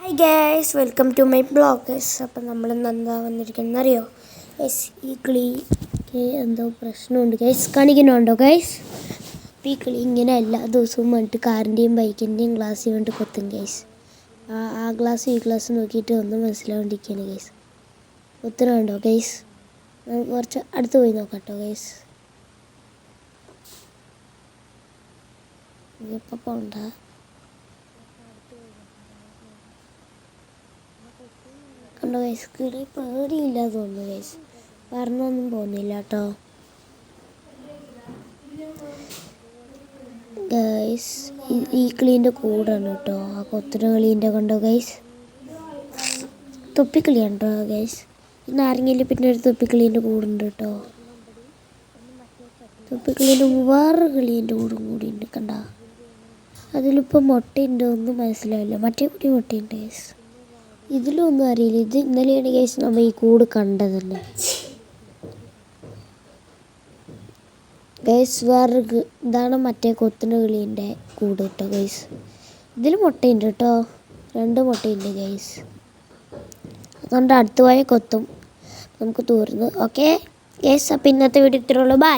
Hi guys, welcome to my blog guys. അപ്പം നമ്മളിന്ന് എന്താ വന്നിരിക്കുന്നത് അറിയോ ഗൈസ്? ഈ കിളിക്ക് എന്തോ പ്രശ്നമുണ്ട് ഗൈസ്, കാണിക്കുന്നുണ്ടോ ഗൈസ്? അപ്പം ഈ കിളി ഇങ്ങനെ എല്ലാ ദിവസവും വന്നിട്ട് കാറിൻ്റെയും ബൈക്കിൻ്റെയും ഗ്ലാസ്സിൽ വേണ്ടി കൊത്തും ഗൈസ്. ആ ഗ്ലാസ് ഈ ഗ്ലാസ് നോക്കിയിട്ട് ഒന്നും മനസ്സിലാവേണ്ടിയിരിക്കുകയാണ് ഗൈസ്. കൊത്തുന്നുണ്ടോ ഗൈസ്? കുറച്ച് അടുത്ത് പോയി നോക്കാട്ടോ ഗൈസ്. ഇപ്പം പോണ്ട. കണ്ടോ ഗൈസ്, കിളി പേടിയില്ലാതെ തോന്നുന്നു ഗൈസ്, പറഞ്ഞൊന്നും പോകുന്നില്ല കേട്ടോ ഗൈസ്. ഈ കിളീൻ്റെ കൂടാണ് കേട്ടോ ആ കൊത്തുന്ന കിളീൻ്റെ. കണ്ടോ ഗൈസ്, തൊപ്പിക്കിളിയാണ് കേട്ടോ ഗൈസ്. നാരങ്ങയിൽ പിന്നെ ഒരു തൊപ്പിക്കിളീൻ്റെ കൂടുണ്ട് കേട്ടോ. തൊപ്പിക്കിളീൻ്റെ വേറൊരു കിളീൻ്റെ കൂടും കൂടിയുണ്ട് കണ്ട. അതിലിപ്പോൾ മുട്ടയുണ്ട്, ഒന്നും മനസ്സിലാവില്ല. മറ്റേ കുട്ടി മുട്ടയുണ്ട് ഗൈസ്, ഇതിലും ഒന്നും അറിയില്ല. ഇത് ഇന്നലെയാണ് ഗൈസ് നമ്മൾ ഈ കൂട് കണ്ടത് തന്നെ ഗൈസ്. വേറൊരു ഇതാണ് മറ്റേ കൊത്തുന്ന കിളീൻ്റെ കൂട് കേട്ടോ ഗൈസ്. ഇതിൽ മുട്ടയുണ്ട് കേട്ടോ, 2 മുട്ടയുണ്ട് ഗൈസ്. അതുകൊണ്ട് അടുത്ത് പോയാൽ കൊത്തും, നമുക്ക് തീർന്നു. ഓക്കെ ഗൈസ്, അപ്പോൾ ഇന്നത്തെ വീഡിയോ ഇത്രയുള്ളൂ. ബൈ.